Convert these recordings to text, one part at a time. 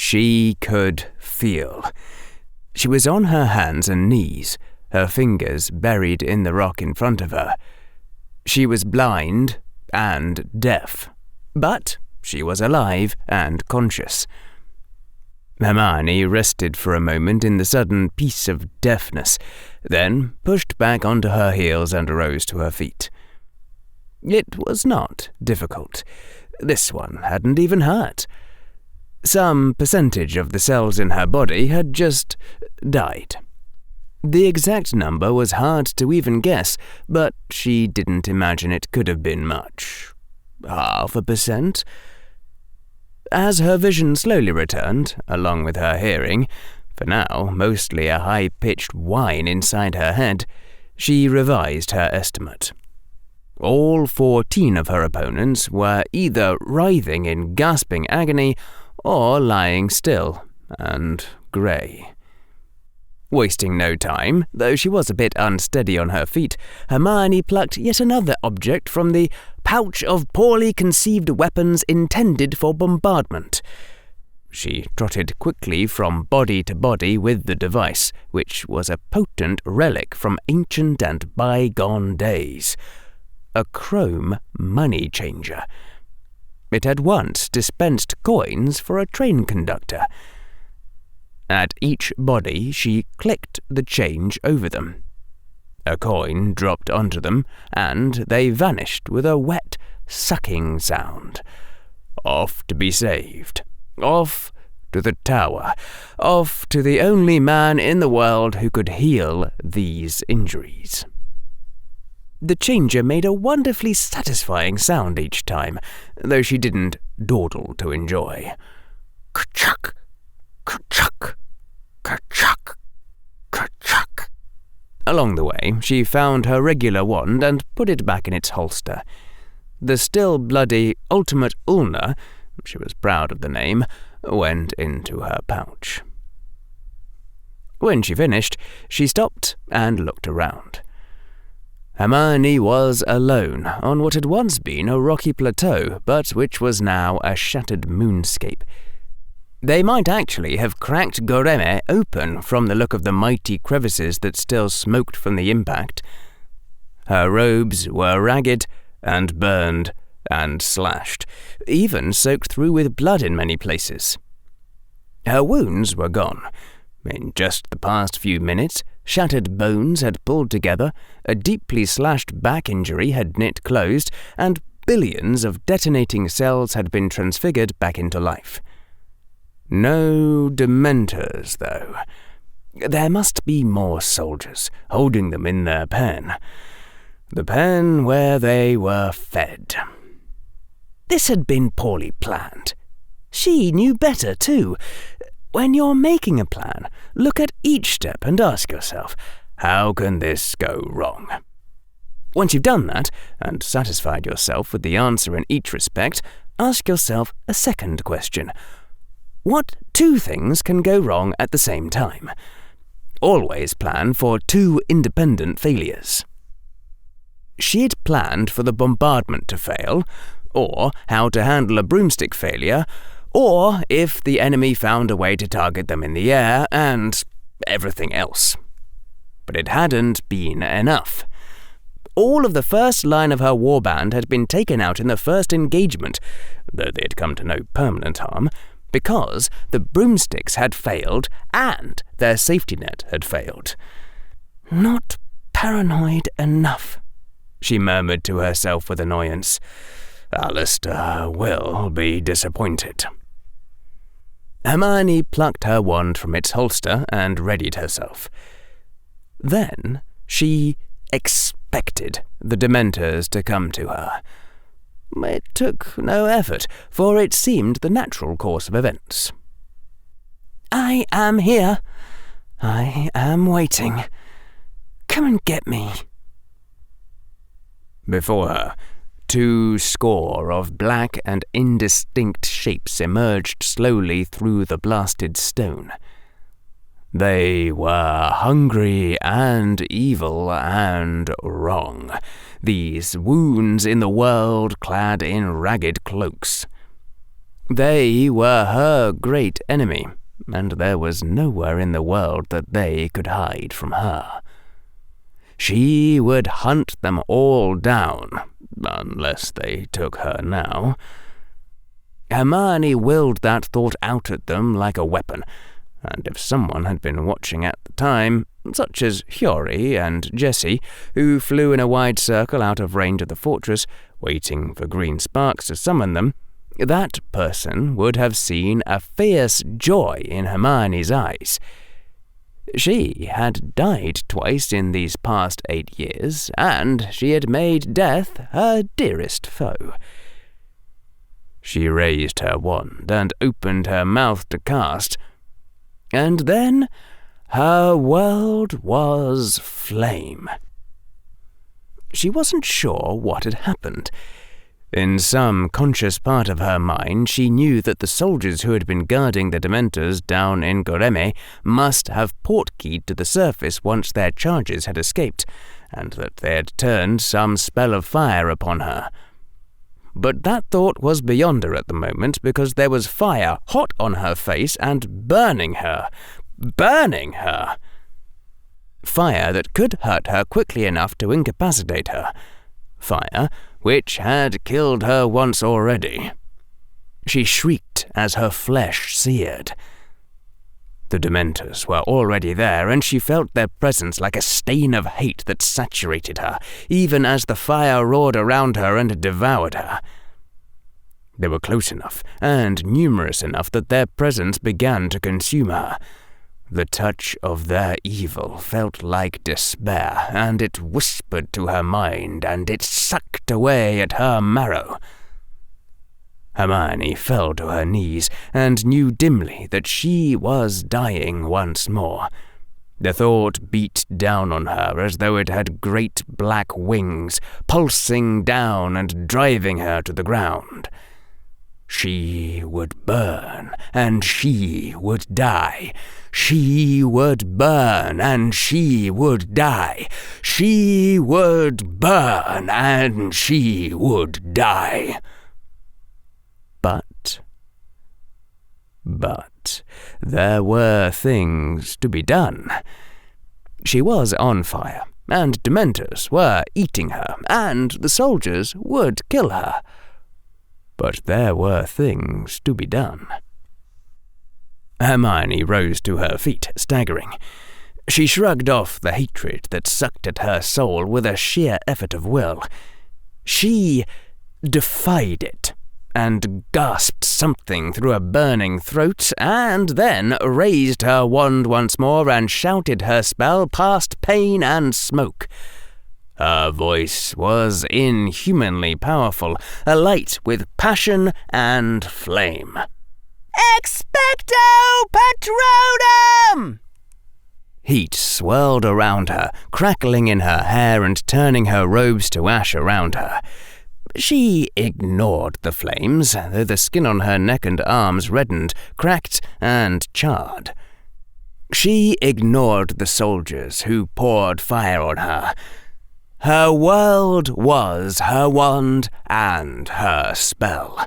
She could feel. She was on her hands and knees, her fingers buried in the rock in front of her. She was blind and deaf, but she was alive and conscious. Hermione rested for a moment in the sudden peace of deafness, then pushed back onto her heels and rose to her feet. It was not difficult. This one hadn't even hurt. Some percentage of the cells in her body had just died. The exact number was hard to even guess, but she didn't imagine it could have been much. 0.5%? As her vision slowly returned, along with her hearing, for now mostly a high-pitched whine inside her head, she revised her estimate. All 14 of her opponents were either writhing in gasping agony or lying still and grey. Wasting no time, though she was a bit unsteady on her feet, Hermione plucked yet another object from the pouch of poorly conceived weapons intended for bombardment. She trotted quickly from body to body with the device, which was a potent relic from ancient and bygone days. A chrome money changer. It had once dispensed coins for a train conductor. At each body she clicked the change over them. A coin dropped onto them, and they vanished with a wet, sucking sound. Off to be saved. Off to the tower. Off to the only man in the world who could heal these injuries. The changer made a wonderfully satisfying sound each time, though she didn't dawdle to enjoy. Ka-chuck, ka-chuck, ka-chuck, ka-chuck. Along the way, she found her regular wand and put it back in its holster. The still bloody Ultimate Ulna, she was proud of the name, went into her pouch. When she finished, she stopped and looked around. Hermione was alone on what had once been a rocky plateau, but which was now a shattered moonscape. They might actually have cracked Goreme open from the look of the mighty crevices that still smoked from the impact. Her robes were ragged and burned and slashed, even soaked through with blood in many places. Her wounds were gone. In just the past few minutes, shattered bones had pulled together, a deeply slashed back injury had knit closed, and billions of detonating cells had been transfigured back into life. No Dementors, though. There must be more soldiers, holding them in their pen. The pen where they were fed. This had been poorly planned. She knew better, too. When you're making a plan, look at each step and ask yourself, how can this go wrong? Once you've done that, and satisfied yourself with the answer in each respect, ask yourself a second question. What 2 things can go wrong at the same time? Always plan for 2 independent failures. She'd planned for the bombardment to fail, or how to handle a broomstick failure, or if the enemy found a way to target them in the air, and everything else. But it hadn't been enough. All of the first line of her warband had been taken out in the first engagement, though they had come to no permanent harm, because the broomsticks had failed and their safety net had failed. Not paranoid enough, she murmured to herself with annoyance. Alistair will be disappointed. Hermione plucked her wand from its holster and readied herself. Then she expected the Dementors to come to her. It took no effort, for it seemed the natural course of events. I am here. I am waiting. Come and get me. Before her, 2 score of black and indistinct shapes emerged slowly through the blasted stone. They were hungry and evil and wrong, these wounds in the world clad in ragged cloaks. They were her great enemy, and there was nowhere in the world that they could hide from her. She would hunt them all down, unless they took her now. Hermione willed that thought out at them like a weapon, and if someone had been watching at the time, such as Hori and Jessie, who flew in a wide circle out of range of the fortress, waiting for green sparks to summon them, that person would have seen a fierce joy in Hermione's eyes. She had died twice in these past 8 years, and she had made death her dearest foe. She raised her wand and opened her mouth to cast, and then her world was flame. She wasn't sure what had happened. In some conscious part of her mind, she knew that the soldiers who had been guarding the Dementors down in Goreme must have portkeyed to the surface once their charges had escaped, and that they had turned some spell of fire upon her. But that thought was beyond her at the moment, because there was fire hot on her face and burning her. Burning her! Fire that could hurt her quickly enough to incapacitate her. Fire which had killed her once already. She shrieked as her flesh seared. The Dementors were already there, and she felt their presence like a stain of hate that saturated her, even as the fire roared around her and devoured her. They were close enough and numerous enough that their presence began to consume her. The touch of their evil felt like despair, and it whispered to her mind, and it sucked away at her marrow. Hermione fell to her knees, and knew dimly that she was dying once more. The thought beat down on her as though it had great black wings, pulsing down and driving her to the ground. She would burn, and she would die. She would burn, and she would die. She would burn, and she would die. But there were things to be done. She was on fire, and Dementors were eating her, and the soldiers would kill her. But there were things to be done. Hermione rose to her feet, staggering. She shrugged off the hatred that sucked at her soul with a sheer effort of will. She defied it, and gasped something through a burning throat, and then raised her wand once more and shouted her spell past pain and smoke. Her voice was inhumanly powerful, alight with passion and flame. "Expecto Patronum!" Heat swirled around her, crackling in her hair and turning her robes to ash around her. She ignored the flames, though the skin on her neck and arms reddened, cracked, and charred. She ignored the soldiers who poured fire on her. Her world was her wand and her spell.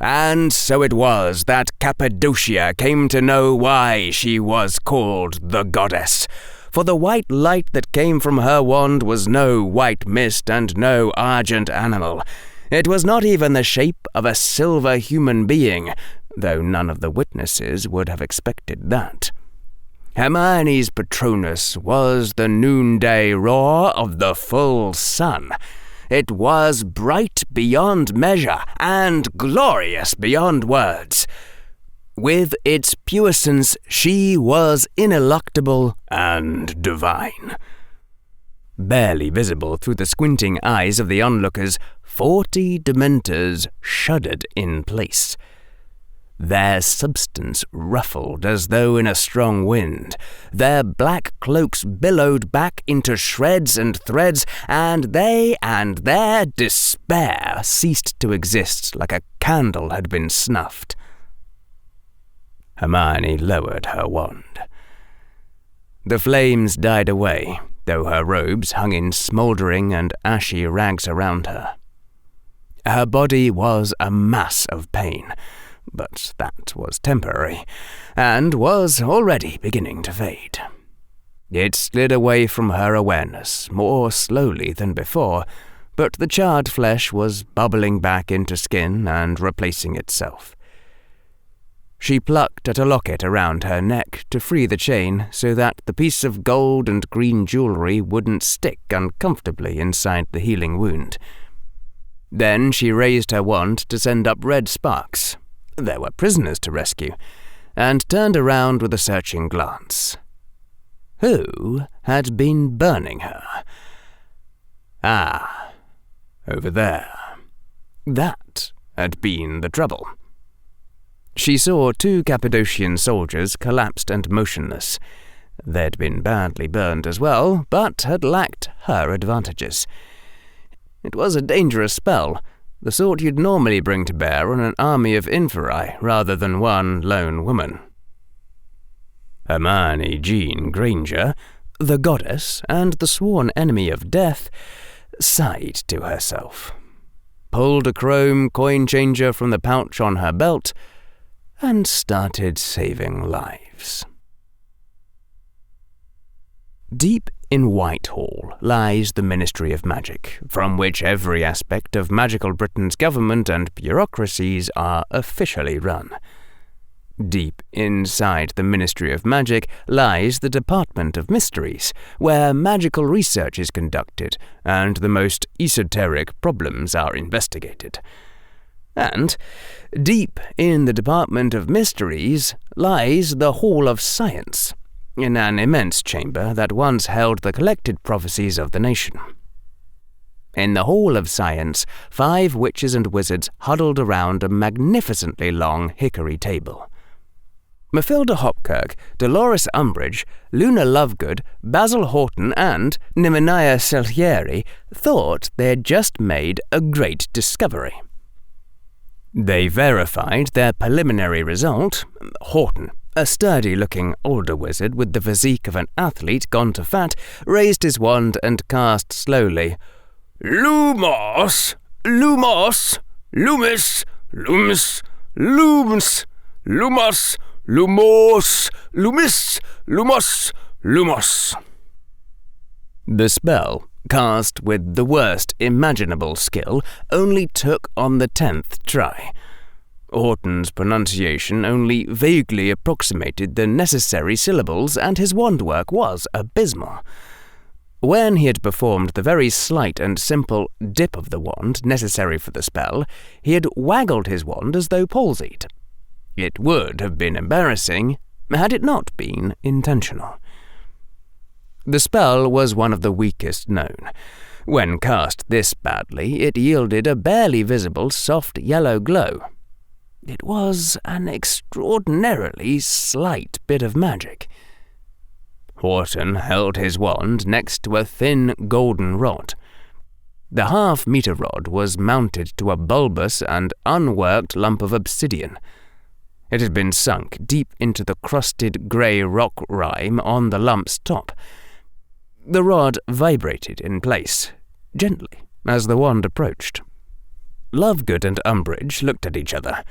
And so it was that Cappadocia came to know why she was called the goddess. For the white light that came from her wand was no white mist and no argent animal. It was not even the shape of a silver human being, though none of the witnesses would have expected that. Hermione's Patronus was the noonday roar of the full sun. It was bright beyond measure and glorious beyond words. With its puissance, she was ineluctable and divine. Barely visible through the squinting eyes of the onlookers, 40 Dementors shuddered in place. Their substance ruffled as though in a strong wind. Their black cloaks billowed back into shreds and threads, and they and their despair ceased to exist like a candle had been snuffed. Hermione lowered her wand. The flames died away, though her robes hung in smouldering and ashy rags around her. Her body was a mass of pain, but that was temporary, and was already beginning to fade. It slid away from her awareness more slowly than before, but the charred flesh was bubbling back into skin and replacing itself. She plucked at a locket around her neck to free the chain so that the piece of gold and green jewelry wouldn't stick uncomfortably inside the healing wound. Then she raised her wand to send up red sparks. There were prisoners to rescue, and turned around with a searching glance. Who had been burning her? Ah, over there. That had been the trouble. She saw 2 Cappadocian soldiers collapsed and motionless. They'd been badly burned as well, but had lacked her advantages. It was a dangerous spell, the sort you'd normally bring to bear on an army of inferi rather than one lone woman. Hermione Jean Granger, the goddess and the sworn enemy of death, sighed to herself, pulled a chrome coin changer from the pouch on her belt, and started saving lives. Deep in Whitehall lies the Ministry of Magic, from which every aspect of magical Britain's government and bureaucracies are officially run. Deep inside the Ministry of Magic lies the Department of Mysteries, where magical research is conducted and the most esoteric problems are investigated. And deep in the Department of Mysteries lies the Hall of Science, in an immense chamber that once held the collected prophecies of the nation. In the Hall of Science, 5 witches and wizards huddled around a magnificently long hickory table. Mathilda Hopkirk, Dolores Umbridge, Luna Lovegood, Basil Houghton and Nimenia Selgieri thought they had just made a great discovery. They verified their preliminary result. Houghton, a sturdy-looking older wizard with the physique of an athlete gone to fat, raised his wand and cast slowly, Lumos, Lumos, Lumis, Lumis, Lums, Lumos, Lumos, Lumis, Lumos, Lumos. The spell, cast with the worst imaginable skill, only took on the 10th try. Houghton's pronunciation only vaguely approximated the necessary syllables, and his wand work was abysmal. When he had performed the very slight and simple dip of the wand necessary for the spell, he had waggled his wand as though palsied. It would have been embarrassing had it not been intentional. The spell was one of the weakest known. When cast this badly, it yielded a barely visible soft yellow glow. It was an extraordinarily slight bit of magic. Houghton held his wand next to a thin golden rod. The half-meter rod was mounted to a bulbous and unworked lump of obsidian. It had been sunk deep into the crusted grey rock rime on the lump's top. The rod vibrated in place, gently, as the wand approached. Lovegood and Umbridge looked at each other.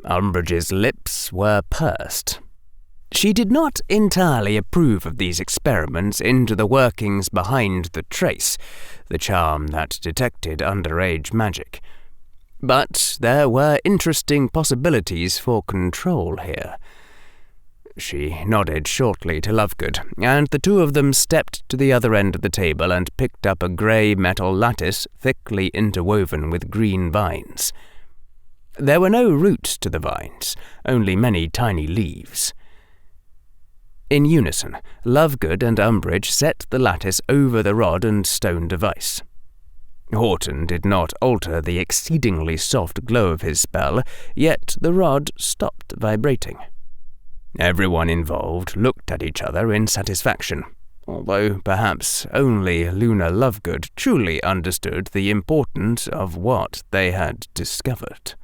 Umbridge's lips were pursed. She did not entirely approve of these experiments into the workings behind the trace, the charm that detected underage magic. But there were interesting possibilities for control here. She nodded shortly to Lovegood, and the 2 of them stepped to the other end of the table and picked up a grey metal lattice thickly interwoven with green vines. There were no roots to the vines, only many tiny leaves. In unison, Lovegood and Umbridge set the lattice over the rod and stone device. Houghton did not alter the exceedingly soft glow of his spell, yet the rod stopped vibrating. Everyone involved looked at each other in satisfaction, although perhaps only Luna Lovegood truly understood the importance of what they had discovered.